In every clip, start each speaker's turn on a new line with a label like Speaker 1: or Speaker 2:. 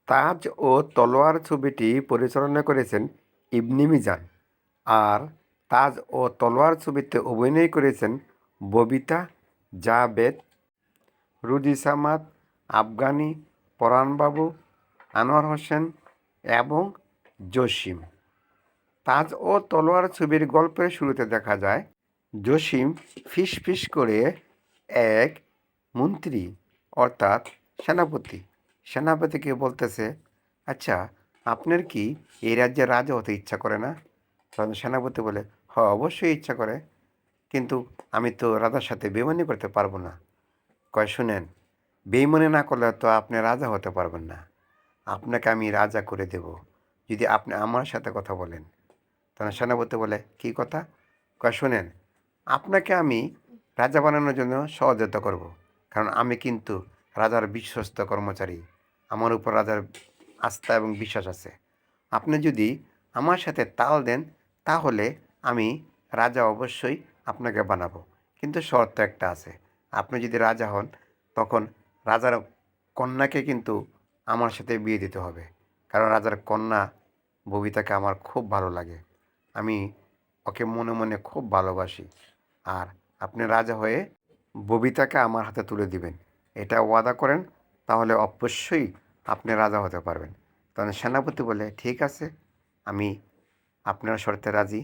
Speaker 1: তাজ ও তলোয়ার ছবিটি পরিচালনা করেছেন ইবনে মিজান, আর তাজ ও তলোয়ার ছবিতে অভিনয় করেছেন ববিতা, জাভেদ, রুজি সামাদ, আফগানি, পরাণবাবু, আনোয়ার হোসেন এবং জসিম। তাজ ও তলোয়ার ছবির গল্পের শুরুতে দেখা যায় জসিম ফিসফিস করে এক মন্ত্রী অর্থাৎ সেনাপতিকে বলতেছে, আচ্ছা, আপনার কি এই রাজ্যের রাজা হতে ইচ্ছা করে না? তখন সেনাপতি বলে, অবশ্যই ইচ্ছা করে, কিন্তু আমি তো রাজার সাথে বেইমানি করতে পারবো না। কয়, শুনেন, বেইমানি না করলে তো আপনি রাজা হতে পারবেন না। আপনাকে আমি রাজা করে দেব যদি আপনি আমার সাথে কথা বলেন। তখন সেনাপতি বলে, কী কথা? কয়, শোনেন, আপনাকে আমি রাজা বানানোর জন্য সহযোগিতা করব, কারণ আমি কিন্তু রাজার বিশ্বস্ত কর্মচারী। আমার উপর রাজার আস্থা এবং বিশ্বাস আছে। আপনি যদি আমার সাথে তাল দেন, তাহলে আমি রাজা অবশ্যই আপনাকে বানাবো। কিন্তু শর্ত একটা আছে, আপনি যদি রাজা হন, তখন রাজার কন্যাকে কিন্তু আমার সাথে বিয়ে দিতে হবে, কারণ রাজার কন্যা ববিতাকে আমার খুব ভালো লাগে। আমি ওকে মনে মনে খুব ভালোবাসি। আর আপনি রাজা হয়ে ববিতাকে আমার হাতে তুলে দিবেন, এটা ওয়াদা করেন, তাহলে অবশ্যই আপনি রাজা হতে পারবেন। তখন সেনাপতি বলে, ঠিক আছে, আমি আপনার শর্তে রাজি।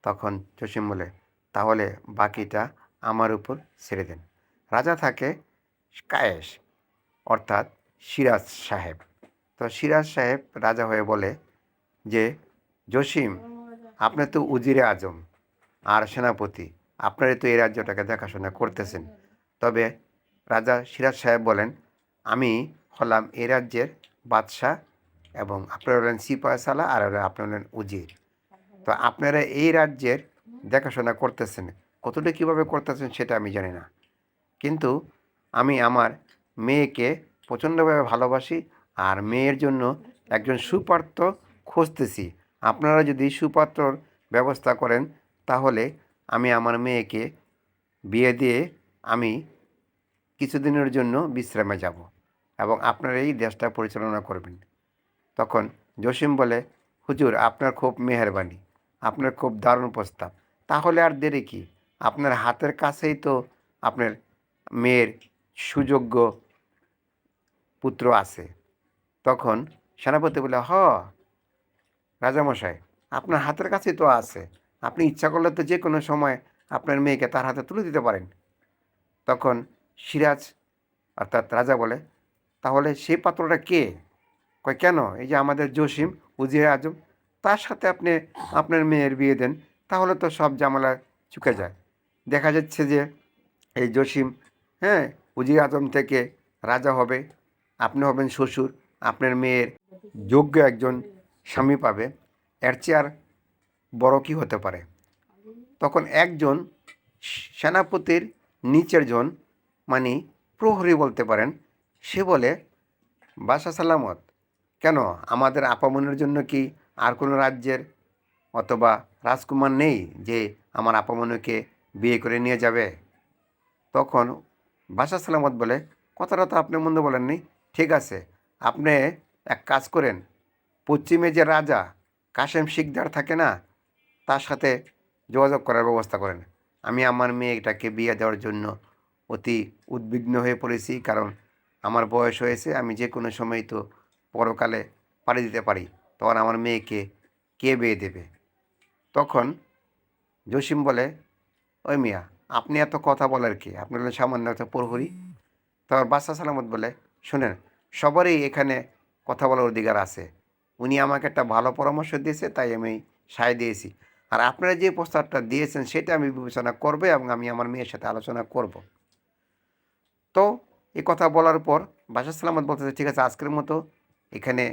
Speaker 1: তখন জসিম বলে, তাহলে বাকিটা আমার উপর ছেড়ে দেন। রাজা থাকে কায়েস, অর্থাৎ সিরাজ সাহেব। তো সিরাজ সাহেব রাজা হয়ে বলে যে, জসিম, আপনি তো উজিরে আজম আর সেনাপতি, আপনারই তো এই রাজ্যটাকে দেখাশোনা করতেছেন। তবে রাজা সিরাজ সাহেব বলেন, আমি হলাম এই রাজ্যের বাদশাহ, এবং আপনারা হলেন সিপাহসালা, আর আপনি হলেন উজির। তো আপনারা এই রাজ্যের দেখাশোনা করতেছেন, কতটা কীভাবে করতেছেন সেটা আমি জানি না, কিন্তু আমি আমার মেয়েকে প্রচণ্ডভাবে ভালোবাসি, আর মেয়ের জন্য একজন সুপাত্র খুঁজতেছি। আপনারা যদি সুপাত্রর ব্যবস্থা করেন, তাহলে আমি আমার মেয়েকে বিয়ে দিয়ে আমি কিছুদিনের জন্য বিশ্রামে যাব, এবং আপনারা এই দেশটা পরিচালনা করবেন। তখন জসিম বলে, হুজুর, আপনার খুব মেহেরবানি, আপনার খুব দারুণ প্রস্তাব। তাহলে আর দেরি কি? আপনার হাতের কাছেই তো আপনার মেয়ের সুযোগ্য পুত্র আছে। তখন সেনাপতি বলে, রাজামশাই, আপনার হাতের কাছেই তো আছে, আপনি ইচ্ছা করলে তো যে কোনো সময় আপনার মেয়েকে তার হাতে তুলে দিতে পারেন। তখন সিরাজ অর্থাৎ রাজা বলে, তাহলে সেই পাত্রটা কে? কয়, কেন, এই যে আমাদের জসিম, উজিরে আজম, তার সাথে আপনি আপনার মেয়ের বিয়ে দেন, তাহলে তো সব ঝামেলা চুকে যায়। দেখা যাচ্ছে যে এই জসিম, হ্যাঁ, উজিরে আজম থেকে রাজা হবে, আপনি হবেন শ্বশুর, আপনার মেয়ের যোগ্য একজন স্বামী পাবে। এর চেয়ে আর বড় কী হতে পারে? তখন একজন সেনাপতির নিচের জন, মানে প্রহরী বলতে পারেন, সে বলে, বাদশা সালামত, কেন, আমাদের আপামনির জন্য কি আর কোনো রাজ্যের অথবা রাজকুমার নেই যে আমার আপামনিকে বিয়ে করে নিয়ে যাবে? তখন বাদশা সালামত বলে, কথাটা তো আপনি মন্দ বলেননি, ঠিক আছে, আপনি এক কাজ করেন, পশ্চিমে যে রাজা কাশেম শিকদার থাকে না, তার সাথে যোগাযোগ করার ব্যবস্থা করেন। আমি আমার মেয়েটাকে বিয়ে দেওয়ার জন্য অতি উদ্বিগ্ন হয়ে পড়েছি, কারণ আমার বয়স হয়েছে, আমি যে কোনো সময় তো পরকালে পাড়ি দিতে পারি, তখন আমার মেয়েকে কে বিয়ে দেবে? তখন জসিম বলে, ওই মিয়া, আপনি এত কথা বলার কি? আপনি হলেন সামান্য একটা প্রহরী। তখন বাদশা সালামত বলে, শোনেন, সবারই এখানে কথা বলার অধিকার আছে। উনি আমাকে একটা ভালো পরামর্শ দিয়েছে, তাই আমি সায় দিয়েছি। আর আপনারা যে প্রস্তাবটা দিয়েছেন সেটা আমি বিবেচনা করব, এবং আমি আমার মেয়ের সাথে আলোচনা করব। তো এই কথা বলার পর বাদশা সালামত বলতেছে, ঠিক আছে, আজকের মতো এখানে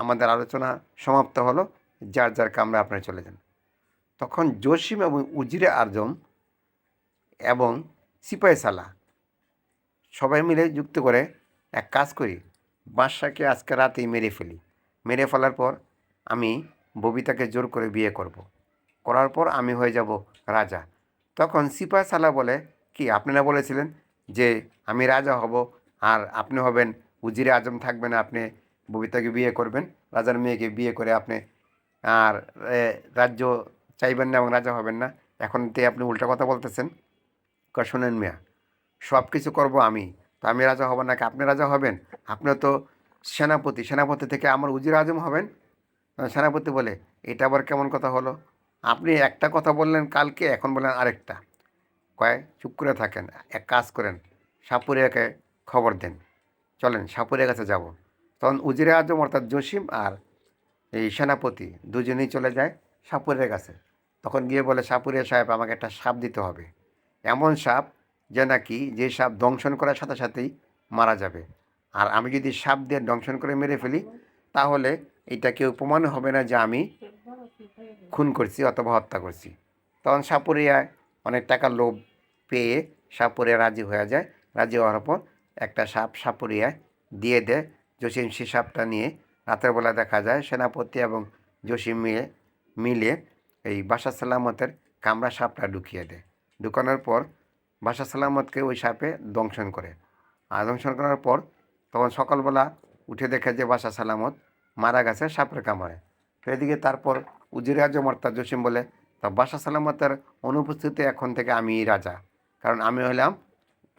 Speaker 1: আমাদের আলোচনা সমাপ্ত হলো, যার যার কামরা আপনারা চলে যান। তখন জসিম এবং উজিরে আজম এবং সিপাহি সালাহ সবাই মিলে যুক্ত করে, এক কাজ করি, বাদশাকে আজকে রাতেই মেরে ফেলি। মেরে ফেলার পর আমি ববিতাকে জোর করে বিয়ে করব। করার পর আমি হয়ে যাব রাজা। তখন সিপাহি সালাহ বলে, কি, আপনারা বলেছিলেন যে আমি রাজা হব আর আপনি হবেন উজিরে আজম থাকবে না, আপনি ববিতাকে বিয়ে করবেন, রাজার মেয়েকে বিয়ে করে আপনি আর রাজ্য চাইবেন না এবং রাজা হবেন না। এখন তে আপনি উল্টা কথা বলতেছেন। শোনেন মিয়া, সব কিছু করবো আমি, তো আমি রাজা হব নাকি আপনি রাজা হবেন? আপনিও তো সেনাপতি, সেনাপতি থেকে আমার উজির আজম হবেন। সেনাপতি বলে, এটা আবার কেমন কথা হলো? আপনি একটা কথা বললেন কালকে, এখন বললেন আরেকটা। কয় চুপ করে থাকেন, এক কাজ করেন, সাপুরিয়াকে খবর দেন, চলেন সাপুরিয়ার কাছে যাব। তখন উজিরে আজম অর্থাৎ জসিম আর এই সেনাপতি দুজনেই চলে যায় সাপুরের কাছে। তখন গিয়ে বলে, সাপুরিয়া সাহেব আমাকে একটা সাপ দিতে হবে, এমন সাপ যে নাকি যে সাপ দংশন করার সাথে সাথেই মারা যাবে। আর আমি যদি সাপ দিয়ে দংশন করে মেরে ফেলি, তাহলে এটা কেউ প্রমাণ হবে না যে আমি খুন করছি অথবা হত্যা করছি। তখন সাপুরিয়ায় অনেক টাকার লোভ পেয়ে সাপুরিয়া রাজি হয়ে যায়। রাজি হওয়ার পর একটা সাপ সাপুরিয়ায় দিয়ে দেয়। জসিম সে সাপটা নিয়ে রাতের বেলা দেখা যায় সেনাপতি এবং জসিম মিলে এই বাদশা সালামতের কামরা সাপটা ঢুকিয়ে দেয়। ঢুকানোর পর বাদশা সালামতকে ওই সাপে দংশন করে। আর দংশন করার পর তখন সকালবেলা উঠে দেখে যে বাদশা সালামত মারা গেছে সাপের কামড়ে। তো এদিকে তারপর উজিরে আজম অর্থাৎ জসিম বলে, তা বাদশা সালামতের অনুপস্থিতিতে এখন থেকে আমি রাজা, কারণ আমি হলাম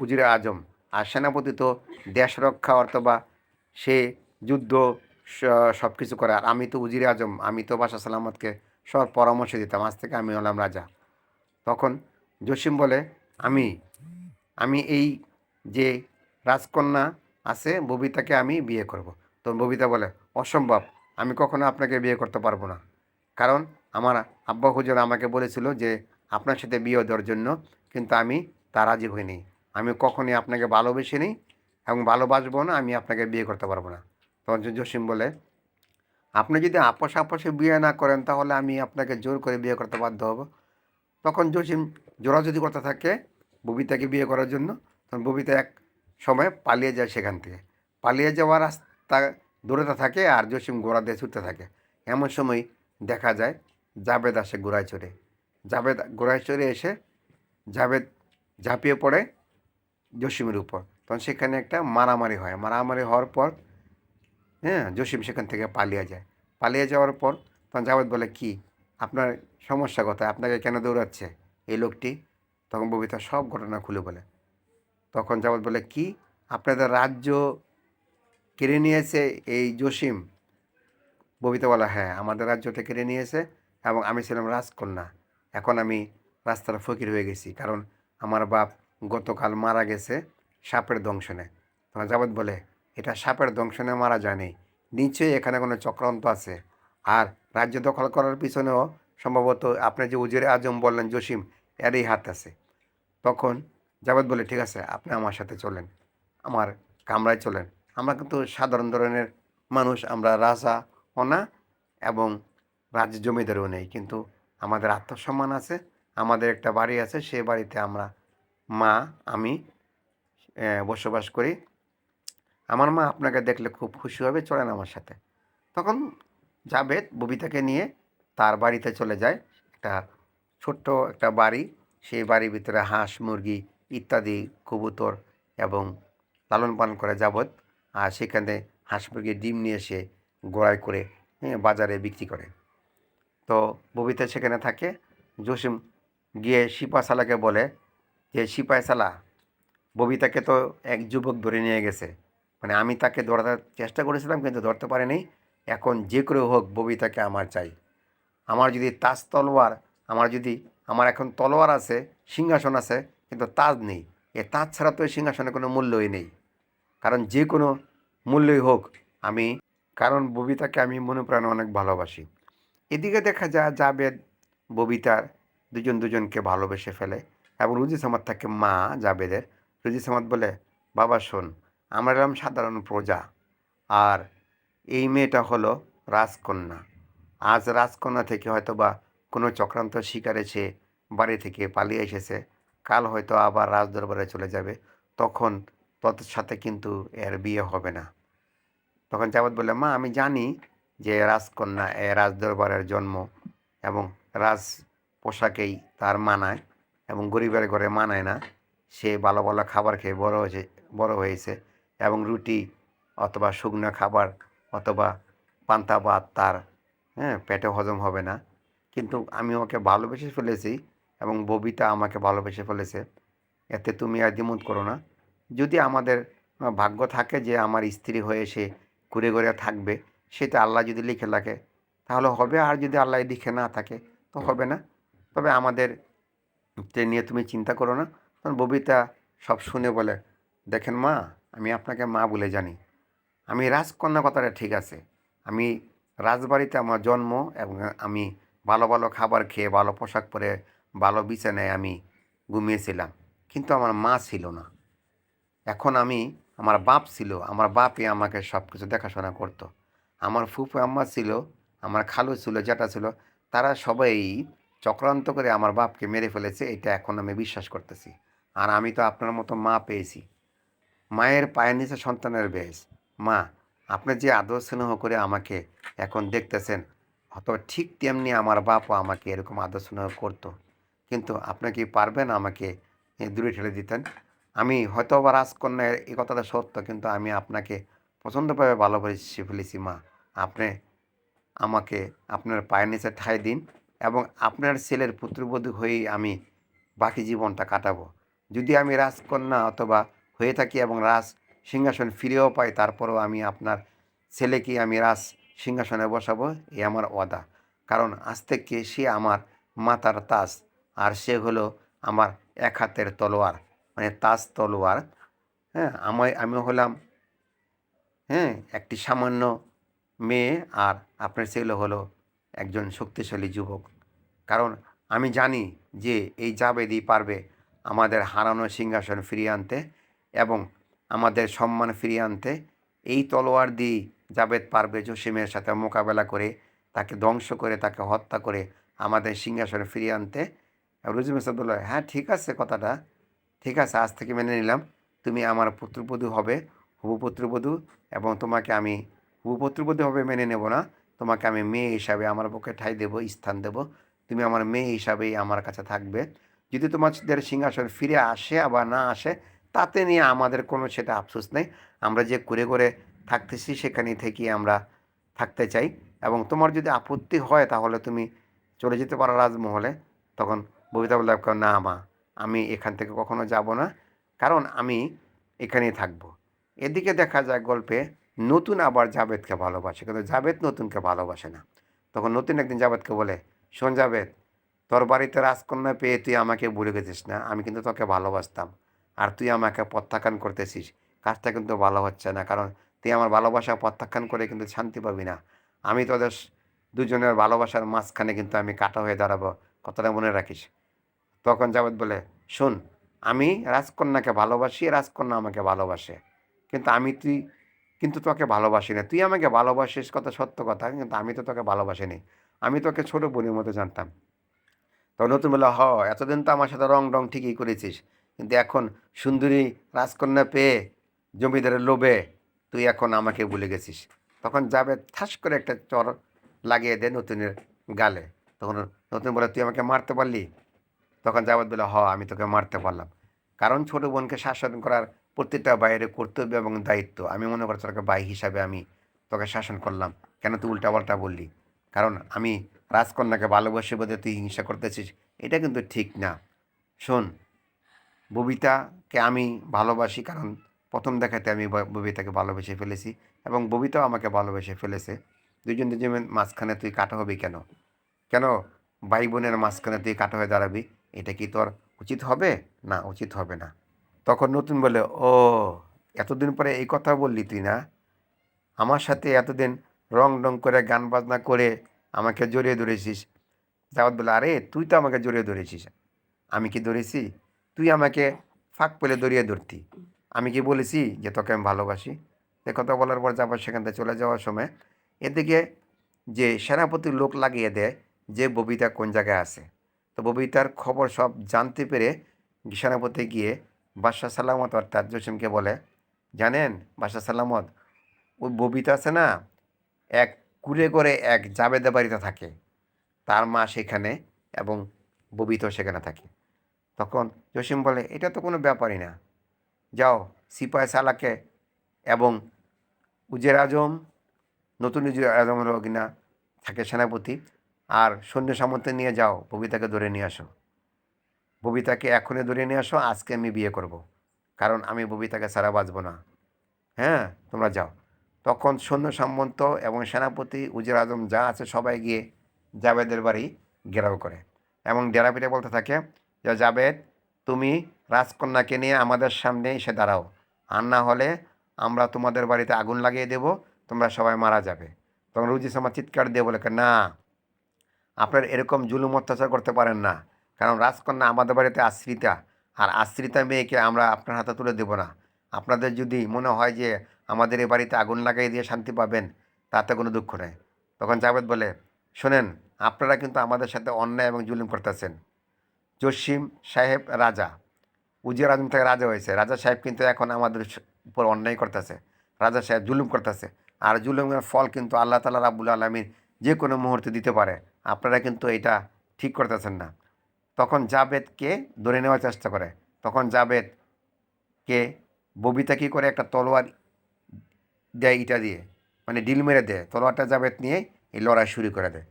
Speaker 1: উজিরে আজম। আর সেনাপতি তো দেশ রক্ষা অথবা সে যুদ্ধ সব কিছু করে, আর আমি তো উজিরে আজম, আমি তো বাদশা সালামতকে সব পরামর্শ দিতাম, আজ থেকে আমি হলাম রাজা। তখন জসিম বলে, আমি আমি এই যে রাজকন্যা আছে ববিতাকে আমি বিয়ে করব। তো ববিতা বলে, অসম্ভব, আমি কখনো আপনাকে বিয়ে করতে পারবো না, কারণ আমার আব্বা হুজুর আমাকে বলেছিল যে আপনার সাথে বিয়ে দেওয়ার জন্য, কিন্তু আমি তা রাজি হইনি। আমি কখনই আপনাকে ভালোবেসে নিই এবং ভালোবাসবো না, আমি আপনাকে বিয়ে করতে পারবো না। তখন জসিম বলে, আপনি যদি আপোষ আপোষে বিয়ে না করেন তাহলে আমি আপনাকে জোর করে বিয়ে করতে বাধ্য হব। তখন জসিম জোরাজুরি করতে থাকে ববিতাকে বিয়ে করার জন্য। তখন ববিতা এক সময় পালিয়ে যায় সেখান থেকে। পালিয়ে যাওয়ার রাস্তা দৌড়াতে থাকে আর জসিম ঘোড়া দিয়ে ছুটতে থাকে। এমন সময় দেখা যায় জাবেদ আসে ঘোড়ায় চড়ে। জাবেদ ঘোড়ায় চড়ে এসে জাবেদ ঝাঁপিয়ে পড়ে জসিমের উপর। তখন সেখানে একটা মারামারি হয়। মারামারি হওয়ার পর হ্যাঁ জসিম সেখান থেকে পালিয়ে যায়। পালিয়ে যাওয়ার পর তখন জাবেদ বলে, কি আপনার সমস্যা কোথায়, আপনাকে কেন দৌড়াচ্ছে এই লোকটি? তখন ববিতা সব ঘটনা খুলে বলে। তখন জাবেদ বলে, কি আপনাদের রাজ্য কেড়ে নিয়েছে এই জসিম? ববিতা বলে, হ্যাঁ আমাদের রাজ্যটা কেড়ে নিয়েছে এবং আমি ছিলাম রাজকন্যা, এখন আমি রাস্তার ফকির হয়ে গেছি, কারণ আমার বাপ গতকাল মারা গেছে সাপের দংশনে। তখন জাবেদ বলে, এটা সাপের দংশনে মারা যায়নি, নিশ্চয়ই এখানে কোনো চক্রান্ত আছে, আর রাজ্য দখল করার পিছনেও সম্ভবত আপনি যে উজিরে আজম বললেন জসিম, এরই হাত আছে। তখন জাবেদ বলে, ঠিক আছে আপনি আমার সাথে চলেন, আমার কামরায় চলেন, আমরা কিন্তু সাধারণ ধরনের মানুষ, আমরা রাজাও না এবং রাজ্য জমিদারও নেই, কিন্তু আমাদের আত্মসম্মান আছে, আমাদের একটা বাড়ি আছে, সেই বাড়িতে আমরা মা আমি বসবাস করি, আমার মা আপনাকে দেখলে খুব খুশি হবে, চলেন আমার সাথে। তখন জাবেদ ববিতাকে নিয়ে তার বাড়িতে চলে যায়। একটা ছোট্ট একটা বাড়ি, সেই বাড়ির ভিতরে হাঁস মুরগি ইত্যাদি কবুতর এবং লালন পালন করে যাবত। আর সেখানে হাঁস মুরগির ডিম নিয়ে এসে গোড়ায় করে বাজারে বিক্রি করে। তো ববিতা সেখানে থাকে। জসিম গিয়ে সিপাহসালাকে বলে যে, সিপাহসালা, ববিতাকে তো এক যুবক ধরে নিয়ে গেছে, মানে আমি তাকে ধরার চেষ্টা করেছিলাম কিন্তু ধরতে পারিনি, এখন যে করে হোক ববিতাকে আমার চাই। আমার যদি তাজ তলোয়ার, আমার এখন তলোয়ার আছে, সিংহাসন আছে, কিন্তু তাজ নেই। এ তাজ ছাড়া তো এই সিংহাসনে কোনো মূল্যই নেই, কারণ যে কোনো মূল্যই হোক আমি, কারণ ববিতাকে আমি মনে প্রাণে অনেক ভালোবাসি। এদিকে দেখা যায় জাবেদ ববিতার দুজনকে ভালোবেসে ফেলে এবং রুজি সামাদ থাকে মা জাবেদের। রুজি সামাদ বলে, বাবা শোন, আমরা এরকম সাধারণ প্রজা, আর এই মেয়েটা হলো রাজকন্যা। আজ রাজকন্যা থেকে হয়তো বা কোনো চক্রান্ত শিকারে সে বাড়ি থেকে পালিয়ে এসেছে, কাল হয়তো আবার রাজদরবারে চলে যাবে, তখন তোর সাথে কিন্তু এর বিয়ে হবে না। তখন জাবেদ বললে, মা আমি জানি যে রাজকন্যা এ রাজদরবারের জন্ম এবং রাজ পোশাকেই তার মানায় এবং গরিবের ঘরে মানায় না, সে ভালো ভালো খাবার খেয়ে বড় হয়েছে এবং রুটি অথবা শুকনো খাবার অথবা পান্তা ভাত তার পেটে হজম হবে না। কিন্তু আমি ওকে ভালোবেসে ফেলেছি এবং ববিতা আমাকে ভালোবেসে ফেলেছে, এতে তুমি আর দ্বিমত করো না। যদি আমাদের ভাগ্য থাকে যে আমার স্ত্রী হয়ে সে ঘুরে ঘুরে থাকবে, সেটা আল্লাহ যদি লিখে রাখে তাহলে হবে, আর যদি আল্লাহ লিখে না থাকে তো হবে না। তবে আমাদের নিয়ে তুমি চিন্তা করো না। তখন ববিতা সব শুনে বলে, দেখেন মা, আমি আপনাকে মা বলে জানি। আমি রাজকন্যা কথাটা ঠিক আছে, আমি রাজবাড়িতে আমার জন্ম এবং আমি ভালো ভালো খাবার খেয়ে ভালো পোশাক পরে ভালো বিছানায় আমি ঘুমিয়েছিলাম, কিন্তু আমার মা ছিল না। এখন আমার বাপ ছিল, আমার বাপই আমাকে সব কিছু দেখাশোনা করতো। আমার ফুফু আম্মা ছিল, আমার খালু ছিল, জ্যাঠা ছিল, তারা সবাই চক্রান্ত করে আমার বাপকে মেরে ফেলেছে, এটা এখন আমি বিশ্বাস করতেছি। আর আমি তো আপনার মতো মা পেয়েছি, মায়ের পায়ের নিচে সন্তানের বেশ। মা, আপনি যে আদর স্নেহ করে আমাকে এখন দেখতেছেন, হয়তো ঠিক তেমনি আমার বাপও আমাকে এরকম আদর স্নেহ করতো। কিন্তু আপনি কি পারবেন আমাকে দূরে ঠেলে দিতেন? আমি হয়তো বা রাজকন্যা, এই কথাটা সত্য, কিন্তু আমি আপনাকে প্রচণ্ডভাবে ভালোবেসে ফেলেছি মা। আপনি আমাকে আপনার পায়ের নিচে ঠাঁই দিন এবং আপনার ছেলের পুত্রবধূ হয়েই আমি বাকি জীবনটা কাটাবো। যদি আমি রাজকন্যা অথবা হয়ে থাকি এবং রাজ সিংহাসন ফিরেও পাই, তারপরেও আমি আপনার ছেলেকে আমি রাজ সিংহাসনে বসাবো, এই আমার ওয়াদা। কারণ আজ থেকে সে আমার মাতার তাজ, আর সে হলো আমার এক হাতের তলোয়ার, মানে তাজ তলোয়ার। আমি হলাম একটি সামান্য মেয়ে, আর আপনার ছেলে হলো একজন শক্তিশালী যুবক। কারণ আমি জানি যে এই জাবেদই পারবে আমাদের হারানো সিংহাসন ফিরিয়ে আনতে এবং আমাদের সম্মান ফিরিয়ে আনতে। এই তলোয়ার দিয়েই জাবেদ পারবে জসিমের সাথে মোকাবেলা করে, তাকে ধ্বংস করে, তাকে হত্যা করে আমাদের সিংহাসন ফিরিয়ে আনতে। রুজুম ইসলাম বলল, হ্যাঁ ঠিক আছে, কথাটা ঠিক আছে, আজ থেকে মেনে নিলাম। তুমি আমার পুত্রবধূ হবে, হবু পুত্রবধূ, এবং তোমাকে আমি হবু পুত্রবধূ হবে মেনে নেব না, তোমাকে আমি মেয়ে হিসাবে আমার পক্ষে ঠাঁই দেবো, স্থান দেব। তুমি আমার মেয়ে হিসাবেই আমার কাছে থাকবে। যদি তোমাদের সিংহাসন ফিরে আসে আবার না আসে, তাতে নিয়ে আমাদের কোনো সেটা আফসোস নেই। আমরা যে করে করে থাকতেছি সেখানেই থেকে আমরা থাকতে চাই। এবং তোমার যদি আপত্তি হয় তাহলে তুমি চলে যেতে পারো রাজমহলে। তখন ববিতা বলল, না মা, আমি এখান থেকে কখনো যাব না, কারণ আমি এখানেই থাকবো। এদিকে দেখা যায় গল্পে নতুন আবার জাবেদকে ভালোবাসে, কিন্তু জাবেদ নতুনকে ভালোবাসে না। তখন নতুন একদিন জাবেদকে বলে, শোন জাবেদ, তোর বাড়িতে রাজকন্যা পেয়ে তুই আমাকে ভুলে গেছিস না? আমি কিন্তু তোকে ভালোবাসতাম, আর তুই আমাকে প্রত্যাখ্যান করতেছিস। কাজটা কিন্তু ভালো হচ্ছে না, কারণ তুই আমার ভালোবাসা প্রত্যাখ্যান করে কিন্তু শান্তি পাবি না। আমি তোদের দুজনের ভালোবাসার মাঝখানে কিন্তু আমি কাটা হয়ে দাঁড়াবো, কথাটা মনে রাখিস। তখন জাবেদ বলে, শোন, আমি রাজকন্যাকে ভালোবাসি, রাজকন্যা আমাকে ভালোবাসে, কিন্তু কিন্তু তোকে ভালোবাসি না। তুই আমাকে ভালোবাসিস কথা সত্য কথা, কিন্তু আমি তো তোকে ভালোবাসিনি। আমি তোকে ছোট বোনের মতো জানতাম। তখন নতুন বলল, এতদিন তো আমার সাথে রং ঠিকই করেছিস, কিন্তু এখন সুন্দরী রাজকন্যা পেয়ে জমিদারের লোভে তুই এখন আমাকে ভুলে গেছিস। তখন জাবেদ ঠাস করে একটা চর লাগিয়ে দেয় নতুনের গালে। তখন নতুন বলে, তুই আমাকে মারতে পারলি? তখন জাবেদ বলে, আমি তোকে মারতে পারলাম, কারণ ছোট বোনকে শাসন করার প্রত্যেকটা বাইরে কর্তব্য এবং দায়িত্ব। আমি মনে করছি তোকে ভাই হিসাবে আমি তোকে শাসন করলাম, কেন তুই উল্টাপাল্টা বললি? কারণ আমি রাজকন্যাকে ভালোবাসি বোধে তুই হিংসা করতেছিস, এটা কিন্তু ঠিক না। শোন, ববিতাকে আমি ভালোবাসি, কারণ প্রথম দেখাতে আমি ববিতাকে ভালোবেসে ফেলেছি এবং ববিতাও আমাকে ভালোবেসে ফেলেছে। দুজনের মাঝখানে তুই কাটা হবি কেন? কেন ভাই বোনের মাঝখানে তুই কাটা হয়ে দাঁড়াবি? এটা কি তোর উচিত হবে? না, উচিত হবে না। তখন নতুন বলে, ও, এতদিন পরে এই কথা বললি তুই না? আমার সাথে এতদিন রং করে গান বাজনা করে আমাকে জড়িয়ে ধরেছিস। জাওয়াত বলে, আরে তুই তো আমাকে জড়িয়ে ধরেছিস, আমি কি ধরেছি? তুই আমাকে ফাঁক পেলে জড়িয়ে ধরতি। আমি কি বলেছি যে তোকে আমি ভালোবাসি? এ কথা বলার পর যাবার সেখান থেকে চলে যাওয়ার সময় এদিকে যে সেনাপতির লোক লাগিয়ে দেয় যে ববিতা কোন জায়গায় আছে। তো ববিতার খবর সব জানতে পেরে সেনাপতি গিয়ে বাদশাহ সালামত অর্থাৎ জসিমকে বলে, জানেন বাদশাহ সালামত, ওই ববিতা আছে না, এক কুড়ে করে এক জাবেদা বাড়িতে থাকে, তার মা সেখানে এবং ববিতাও সেখানে থাকে। তখন জসিম বলে, এটা তো কোনো ব্যাপারই না, যাও সিপাহি সালাকে এবং উজির আজম, নতুন উজির আজম হলো কিনা থাকে সেনাপতি, আর সৈন্য সামন্তে নিয়ে যাও, ববিতাকে ধরে নিয়ে আসো, ববিতাকে এখনই ধরে নিয়ে আসো, আজকে আমি বিয়ে করব, কারণ আমি ববিতাকে ছাড়া বাঁচব না। হ্যাঁ, তোমরা যাও। তখন সৈন্য সামন্ত এবং সেনাপতি উজির আজম যা আছে সবাই গিয়ে জাবেদের বাড়ি ঘেরাও করে এবং ডেরা পিটে বলতে থাকে যে, জাবেদ, তুমি রাজকন্যাকে নিয়ে আমাদের সামনে এসে দাঁড়াও, আর না হলে আমরা তোমাদের বাড়িতে আগুন লাগিয়ে দেব, তোমরা সবাই মারা যাবে। তখন রুজি সামা চিৎকার দিয়ে বলে, না, আপনারা এরকম জুলুম অত্যাচার করতে পারেন না, কারণ রাজকন্যা আমাদের বাড়িতে আশ্রিতা, আর আশ্রিতা মেয়েকে আমরা আপনার হাতে তুলে দেব না। আপনাদের যদি মনে হয় যে আমাদের এই বাড়িতে আগুন লাগাই দিয়ে শান্তি পাবেন, তাতে কোনো দুঃখ নেই। তখন জাভেদ বলে, শোনেন, আপনারা কিন্তু আমাদের সাথে অন্যায় এবং জুলুম করতেছেন। জসিম সাহেব রাজা, উজির আজম থেকে রাজা হয়েছে, রাজা সাহেব কিন্তু এখন আমাদের উপর অন্যায় করতেছে, রাজা সাহেব জুলুম করতেছে, আর জুলুমের ফল কিন্তু আল্লাহ তাআলা রাব্বুল আলামিন যে কোনো মুহূর্তে দিতে পারে। আপনারা কিন্তু এটা ঠিক করতেছেন না। তখন জাবেদকে ধরে নেওয়ার চেষ্টা করে। তখন জাবেদকে ববিতা কী করে, একটা তলোয়ার দেয়, ইটা দিয়ে, মানে ডিল মেরে দেয়, তলোয়ারটা জাবেদ নিয়ে এই লড়াই শুরু করে দেয়।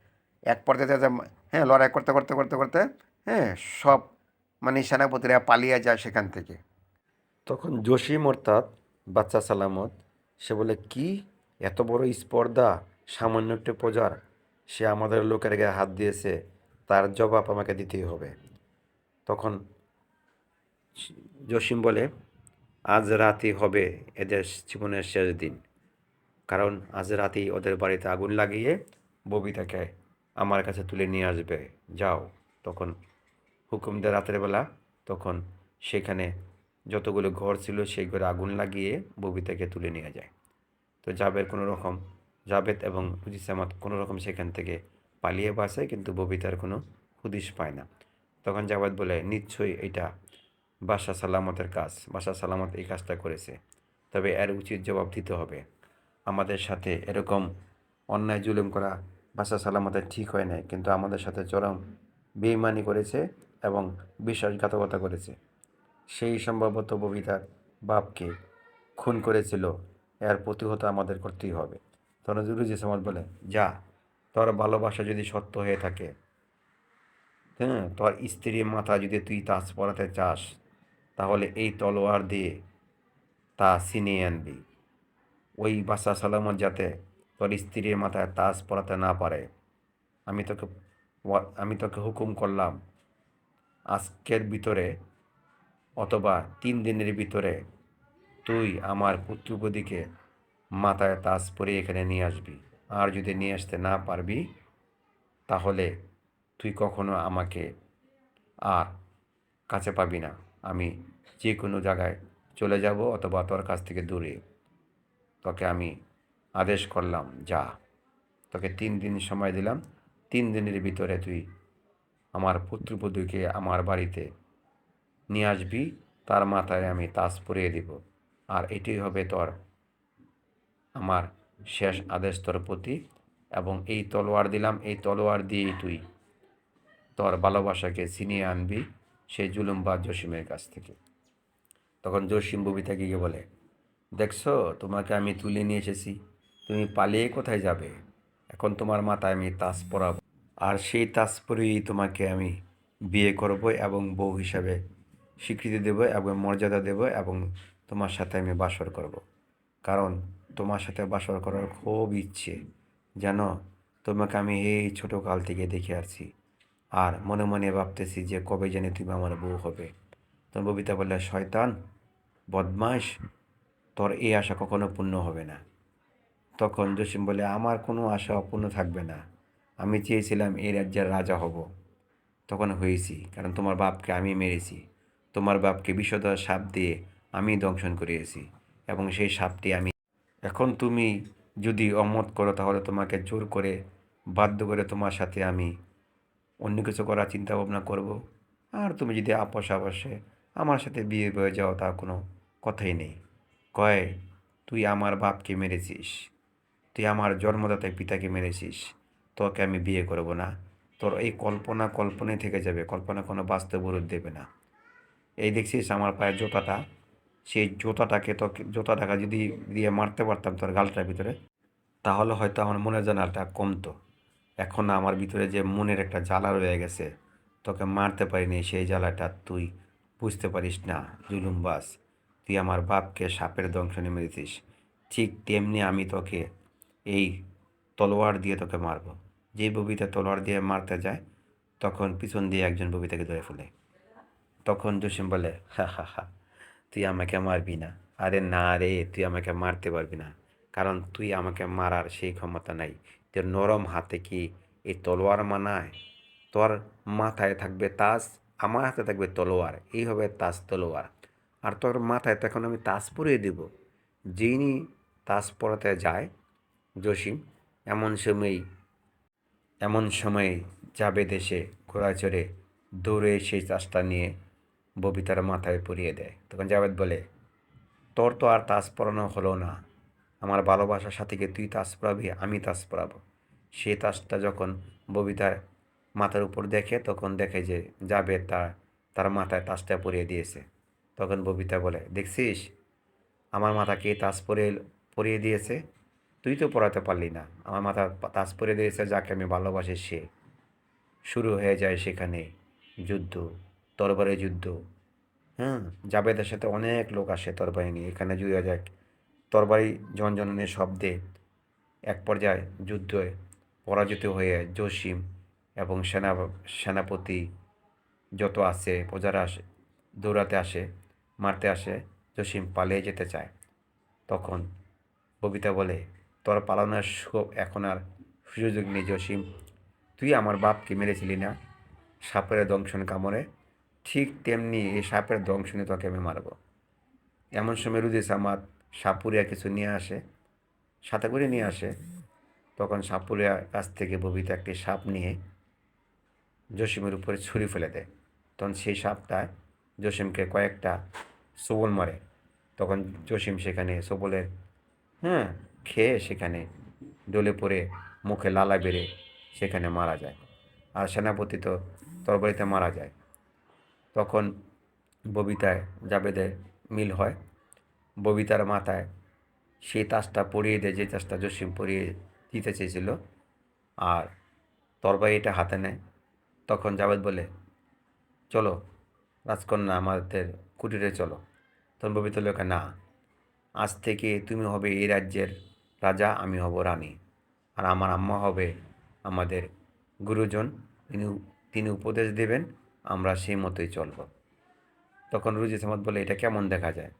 Speaker 1: এক পর্যায়ে হ্যাঁ, লড়াই করতে করতে করতে করতে হ্যাঁ, সব মানে সেনাপতিরা পালিয়ে যায় সেখান থেকে। তখন জসিম অর্থাৎ বাচ্চা সালামত, সে বলে, কি এত বড় স্পর্ধা, সামান্য একটু প্রজার সে আমাদের লোকের গায়ে হাত দিয়েছে, তার জবাব আমাকে দিতেই হবে। তখন জসিম বলে, আজ রাতই হবে এদের জীবনের শেষ দিন, কারণ আজ রাতেই ওদের বাড়িতে আগুন লাগিয়ে ববিতাকে আমার কাছে তুলে নিয়ে আসবে, যাও। তখন হুকুম দেয় রাতের বেলা, তখন সেখানে যতগুলো ঘর ছিল সেই ঘরে আগুন লাগিয়ে ববিতাকে তুলে নিয়ে যায়। তো জাবেদ এবং হুজিসামাত কোনো রকম সেখান থেকে পালিয়ে বাসে, কিন্তু ববিতার কোনো হুদিস পায় না। তখন জাবেদ বলে, নিশ্চয়ই এটা বাদশা সালামতের কাজ, বাদশা সালামত এই কাজটা করেছে, তবে এর উচিত জবাব দিতে হবে। আমাদের সাথে এরকম অন্যায় জুলুম করা বাদশা সালামতের ঠিক হয় নাই, কিন্তু আমাদের সাথে চরম বেইমানি করেছে এবং বিশ্বাসঘাতকতা করেছে। সেই সম্ভবত ববিতার বাপকে খুন করেছিল, এর প্রতিহত আমাদের করতেই হবে। তখন রুজি সামাদ বলে, যা, তোর ভালোবাসা যদি সত্য হয়ে থাকে, হ্যাঁ, তোর স্ত্রীর মাথা যদি তুই তাজ পরাতে চাস, তাহলে এই তলোয়ার দিয়ে তা ছিনিয়ে আনবি। ওই বাদশা সালামত যাতে তোর স্ত্রীর মাথায় তাজ পরাতে না পারে। আমি তোকে আমি তোকে হুকুম করলাম, আজকের ভিতরে অথবা 3 দিনের ভিতরে তুই আমার পুত্রবধূকে মাথায় তাজ পরিয়ে এখানে নিয়ে আসবি। আর যদি নিয়ে আসতে না পারবি, তাহলে তুই কখনো আমাকে আর কাছে পাবি না। আমি যে কোনো জায়গায় চলে যাব, অথবা তোর কাছ থেকে দূরে। তোকে আমি আদেশ করলাম, যা, তোকে 3 দিন সময় দিলাম, 3 দিনের ভিতরে তুই আমার পুত্রবধূকে আমার বাড়িতে নিয়ে আসবি, তার মাথায় আমি তাজ পরিয়ে দিব। আর এটাই হবে তোর আমার শেষ আদেশ তোর প্রতি, এবং এই তলোয়ার দিলাম, এই তলোয়ার দিয়েই তুই তোর ভালোবাসাকে ছিনিয়ে আনবি সেই জুলুমবাজ জসিমের কাছ থেকে। তখন জসিম ববিতাকে গিয়ে বলে, দেখছো, তোমাকে আমি তুলে নিয়ে এসেছি, তুমি পালিয়ে কোথায় যাবে? এখন তোমার মাথায় আমি তাজ পরাবো, আর সেই তাজ পরিয়েই তোমাকে আমি বিয়ে করব এবং বউ হিসাবে স্বীকৃতি দেব এবং মর্যাদা দেব, এবং তোমার সাথে আমি বাসর করব। কারণ তোমার সাথে বাসর করার খুব ইচ্ছে, জানো, তোমাকে আমি এই ছোটোকাল থেকে দেখে আসছি, আর মনে মনে ভাবতেছি যে কবে জানি তুমি আমার বউ হবে। তখন ববিতা বললে, শয়তান, বদমাস, তোর এই আশা কখনো পূর্ণ হবে না। তখন জসিম বলে, আমার কোনো আশা অপূর্ণ থাকবে না। আমি চেয়েছিলাম এই রাজ্যের রাজা হব, তখন হয়েছি, কারণ তোমার বাপকে আমি মেরেছি, তোমার বাপকে বিষধর সাপ দিয়ে আমি দংশন করিয়েছি, এবং সেই সাপটি আমি, এখন তুমি যদি অমত করো, তাহলে তোমাকে জোর করে বাধ্য করে তোমার সাথে আমি অন্য কিছু করার চিন্তা ভাবনা করব। আর তুমি যদি আপোষ আপোষে আমার সাথে বিয়ে হয়ে যাও, তা কোনো কথাই নেই। কয়, তুই আমার বাপকে মেরেছিস, তুই আমার জন্মদাতায় পিতাকে মেরেছিস, তোকে আমি বিয়ে করব না। তোর এই কল্পনা কল্পনায় থেকে যাবে, কল্পনা কোনো বাস্তব রূপ দেবে না। এই দেখছিস আমার পায়ের জুতাটা, সেই জোতাটাকে যদি দিয়ে মারতে পারতাম তোর গালটার ভিতরে, তাহলে হয়তো আমার মনের জানালাটা কমতো। এখন আমার ভিতরে যে মনের একটা জ্বালা রয়ে গেছে, তোকে মারতে পারিনি, সেই জ্বালাটা তুই বুঝতে পারিস না। জুলুমবাজ, তুই আমার বাপকে সাপের দংশনে মেরেছিস, ঠিক তেমনি আমি তোকে এই তলোয়ার দিয়ে তোকে মারব। যেই ববিতা তলোয়ার দিয়ে মারতে যায়, তখন পিছন দিয়ে একজন ববিতাকে ধরে ফেলে। তখন জসিম বলে, হা হা হা, তুই আমাকে মারবি না। আরে না রে, তুই আমাকে মারতে পারবি না, কারণ তুই আমাকে মারার সেই ক্ষমতা নাই। তোর নরম হাতে কি এই তলোয়ার মানায়? তোর মাথায় থাকবে তাজ, আমার হাতে থাকবে তলোয়ার, এই হবে তাজ তলোয়ার। আর তোর মাথায় তখন আমি তাজ পরিয়ে দেব। যিনি তাজ পরাতে যায় জসিম, এমন সময় জাবেদ এসে ঘোড়ায় চড়ে দৌড়ে সেই তাজটা নিয়ে ববিতার মাথায় পরিয়ে দেয়। তখন জাবেদ বলে, তোর তো আর তাজ পরানো হলো না, আমার ভালোবাসার সাথীকে তুই তাজ পরাবি, আমি তাজ পরাবো। সে তাজটা যখন ববিতার মাথার উপর দেখে, তখন দেখে যে জাবেদ তার মাথায় তাজটা পরিয়ে দিয়েছে। তখন ববিতা বলে, দেখছিস আমার মাথা কে তাজ পরিয়ে দিয়েছে? তুই তো পরাতে পারলি না, আমার মাথা তাজ পরিয়ে দিয়েছে যাকে আমি ভালোবাসি সে। শুরু হয়ে যায় সেখানে যুদ্ধ, তরবারি যুদ্ধ। হ্যাঁ, জাবেদের সাথে অনেক লোক আসে তরবারি নিয়ে, এখানে জুড়ে যায় তরবারি ঝনঝনানির শব্দে। এক পর্যায়ে যুদ্ধে পরাজিত হয়ে জসিম এবং সেনাপতি যত আছে প্রজারা আসে, দৌড়াতে আসে, মারতে আসে। জসিম পালিয়ে যেতে চায়। তখন ববিতা বলে, তোর পালানোর এখন আর সুযোগ নেই জসিম, তুই আমার বাপকে মেরেছিলি না সাপের দংশন কামড়ে, ঠিক তেমনি এই সাপের দংশনে তোকে আমি মারব। এমন সময় রুজি সামাদ সাপুরিয়া কিছু নিয়ে আসে, সাথে করে নিয়ে আসে। তখন সাপুরিয়ার কাছ থেকে ববিতা একটি সাপ নিয়ে জসিমের উপরে ছুরি ফেলে দেয়। তখন সেই সাপটা জসিমকে কয়েকটা সবল মারে। তখন জসিম সেখানে সবলের খেয়ে সেখানে ডলে পড়ে মুখে লালা বেড়ে সেখানে মারা যায়। আর সেনাপতি তো তরবারিতে মারা যায়। তখন ববিতায় জাবেদের মিল হয়। ববিতার মাথায় সেই তাজটা পরিয়ে দেয়, যে তাজটা জসিম পরিয়ে দিতে চেয়েছিল, আর তরবারিটা হাতে নেয়। তখন জাবেদ বলে, চলো রাজকন্যা, আমাদের কুটিরে চলো। তখন ববিতা লেখা, না, আজ থেকে তুমি হবে এই রাজ্যের রাজা, আমি হব রানী, আর আমার আম্মা হবে আমাদের গুরুজন, তিনি তিনি উপদেশ দেবেন, আমরা সেই মতোই চলব। তখন রুজি সামাদ বলে, এটা কেমন দেখা যায়?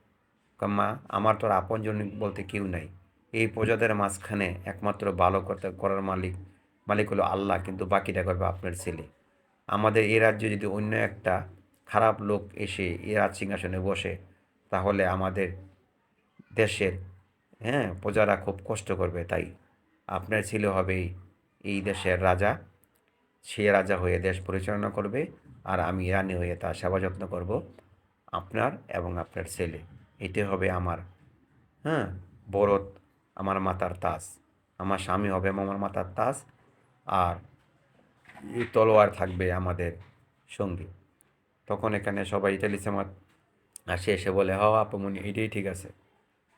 Speaker 1: মা, আমার তো আর আপনজন বলতে কেউ নাই, এই প্রজাদের মাঝখানে একমাত্র ভালো করার মালিক হলো আল্লাহ, কিন্তু বাকিটা করবে আপনার ছেলে। আমাদের এই রাজ্যে যদি অন্য একটা খারাপ লোক এসে এই রাজ সিংহাসনে বসে, তাহলে আমাদের দেশের প্রজারা খুব কষ্ট করবে। তাই আপনার ছেলে হবে এই দেশের রাজা, সে রাজা হয়ে দেশ পরিচালনা করবে, আর আমি রানী হয়ে তার সেবা যত্ন করব, আপনার এবং আপনার ছেলে। এটাই হবে আমার হ্যাঁ বরত, আমার মাতার তাজ। আমার স্বামী হবে আমার মাতার তাজ, আর এই তলোয়ার থাকবে আমাদের সঙ্গী। তখন এখানে সবাই ইটালি জামাত আসে, এসে বলে, হ আপামনি, এটাই ঠিক আছে,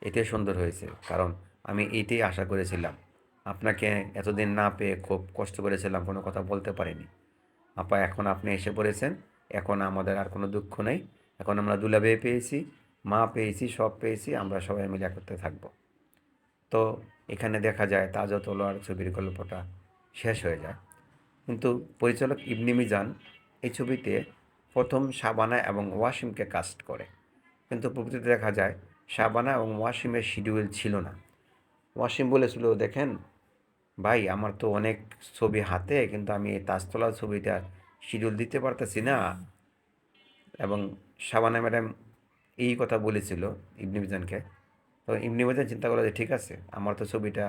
Speaker 1: এটাই সুন্দর হয়েছে, কারণ আমি এইটাই আশা করেছিলাম। আপনাকে এতদিন না পেয়ে খুব কষ্ট করেছিলাম, কোনো কথা বলতে পারিনি। আপা, এখন আপনি এসে পড়েছেন, এখন আমাদের আর কোনো দুঃখ নেই। এখন আমরা দুলাভাই পেয়েছি, মা পেয়েছি, সব পেয়েছি, আমরা সবাই মিলে একত্রে থাকবো। তো এখানে দেখা যায় তাজ ও তলোয়ার ছবির গল্পটা শেষ হয়ে যায়। কিন্তু পরিচালক ইবনে মিজান এই ছবিতে প্রথম শাবানা এবং ওয়াসিমকে কাস্ট করে। কিন্তু প্রকৃতিতে দেখা যায় শাবানা এবং ওয়াসিমের শিডিউল ছিল না। ওয়াসিম বলেছিল, দেখেন ভাই, আমার তো অনেক ছবি হাতে, কিন্তু আমি এই তাজতলার ছবিটা শিডিউল দিতে পারতেছি না। এবং শাবানা ম্যাডাম এই কথা বলেছিল ইবনে মিজানকে। তো ইবনে মিজান চিন্তা করলো যে ঠিক আছে, আমার তো ছবিটা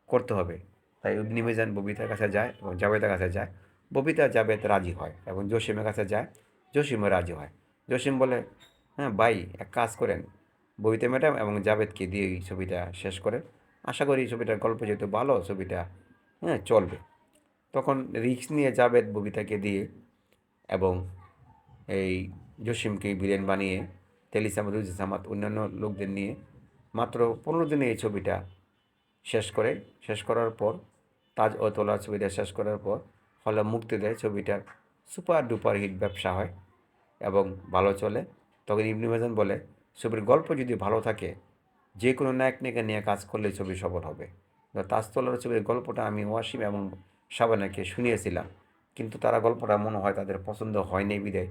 Speaker 1: করতে হবে। তাই ইবনে মিজান ববিতার কাছে যায় এবং জাবেদের কাছে যায়। ববিতা জাবেদ রাজি হয় এবং জসিমের কাছে যায়, জসিমও রাজি হয়। জসিম বলে, হ্যাঁ ভাই, এক কাজ করেন, ববিতা ম্যাডাম এবং জাবেদকে দিয়ে এই ছবিটা শেষ করেন। আশা করি ছবিটার গল্প যেহেতু ভালো, ছবিটা চলবে। তখন রিস্ক নিয়ে জাবেদ ববিতাকে দিয়ে এবং এই জসিমকে ভিলেন বানিয়ে তেলিসা রুজি জামাত অন্যান্য লোকদের নিয়ে মাত্র 15 দিনে এই ছবিটা শেষ করার পর তাজ ও তলোয়ার ছবিটা শেষ করার পর হলে মুক্তি দেয়। ছবিটার সুপার ডুপার হিট ব্যবসা হয় এবং ভালো চলে। তখন ইবনে মিজান বলে ছবির গল্প যদি ভালো থাকে যে কোনো নায়ক নায়িকা নিয়ে কাজ করলে ছবি সফল হবে। তাজ তলোয়ার ছবির গল্পটা আমি ওয়াসিম এবং শাবানাকে শুনিয়েছিলাম, কিন্তু তারা গল্পটা মনে হয় তাদের পছন্দ হয়নি বিধায়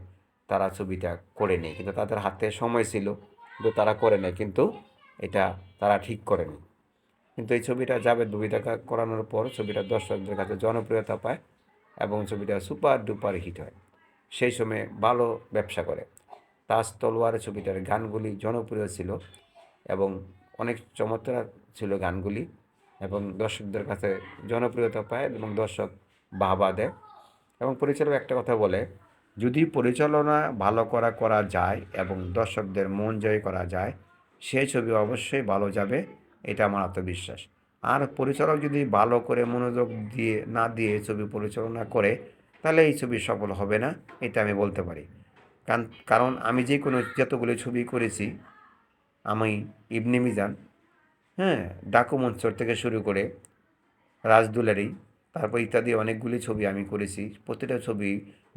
Speaker 1: তারা ছবিটা করে নেয়। কিন্তু তাদের হাতে সময় ছিল, কিন্তু তারা করে নেয়, কিন্তু এটা তারা ঠিক করেনি। কিন্তু এই ছবিটা জাভেদ ববিতা করানোর পর ছবিটা দর্শকদের কাছে জনপ্রিয়তা পায় এবং ছবিটা সুপার ডুপার হিট হয়। সেই সময় ভালো ব্যবসা করে। তাজ তলোয়ার ছবিটার গানগুলি জনপ্রিয় ছিল এবং অনেক চমৎকার ছিল গানগুলি এবং দর্শকদের কাছে জনপ্রিয়তা পায় এবং দর্শক বাহবা দেয়। এবং পরিচালক একটা কথা বলে, যদি পরিচালনা ভালো করা যায় এবং দর্শকদের মন জয় করা যায় সেই ছবি অবশ্যই ভালো যাবে, এটা আমার আত্মবিশ্বাস। আর পরিচালক যদি ভালো করে মনোযোগ দিয়ে ছবি পরিচালনা করে তাহলে এই ছবি সফল হবে না, এটা আমি বলতে পারি। কারণ আমি যতগুলো ছবি করেছি, আমি ইবনে মিজান, হ্যাঁ, ডাকু মনসুর থেকে শুরু করে রাজদুলারি, তারপর ইত্যাদি অনেকগুলি ছবি আমি করেছি। প্রতিটা ছবি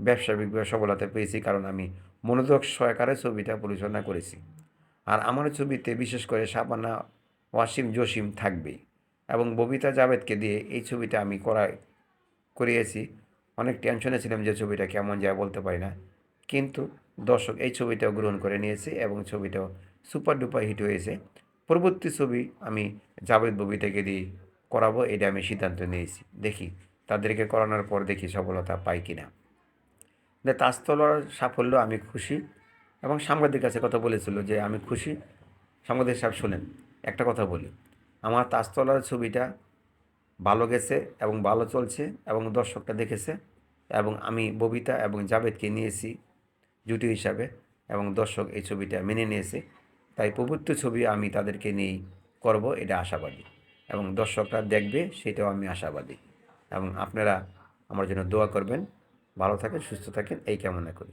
Speaker 1: ব্যবসায়িকভাবে সফলতা পেয়েছি, কারণ আমি মনোযোগ সহকারে ছবিটা পরিচালনা করেছি। আর আমার ছবিতে বিশেষ করে শাবানা, ওয়াসিম, জসিম থাকবেই এবং ববিতা জাভেদকে দিয়ে এই ছবিটা আমি করিয়েছি। অনেক টেনশনে ছিলাম যে ছবিটা কেমন যায় বলতে পারি না, কিন্তু দর্শক এই ছবিটাও গ্রহণ করে নিয়েছে এবং ছবিটাও সুপার ডুপার হিট হয়েছে। পরবর্তী ছবি আমি জাভেদ ববিতাকে দিয়ে করাবো, এটা আমি সিদ্ধান্ত নিয়েছি। দেখি তাদেরকে করানোর পর দেখি সফলতা পাই কিনা। তাজ তলোয়ার সাফল্য আমি খুশি এবং সাংবাদিকের কাছে কথা বলেছিল যে আমি খুশি। সাংবাদিক সাহেব শোনেন, একটা কথা বলি, আমার তাজ তলোয়ার ছবিটা ভালো গেছে এবং ভালো চলছে এবং দর্শকটা দেখেছে এবং আমি ববিতা এবং জাভেদকে নিয়েছি জুটি হিসাবে এবং দর্শক এই ছবিটা মেনে নিয়েছে। তাই পবিত্র ছবি আমি তাদেরকে নিয়েই করব, এটা আশাবাদী এবং দর্শকরা দেখবে সেটাও আমি আশাবাদী। এবং আপনারা আমার জন্য দোয়া করবেন। ভালো থাকেন, সুস্থ থাকেন, এই কামনা করি।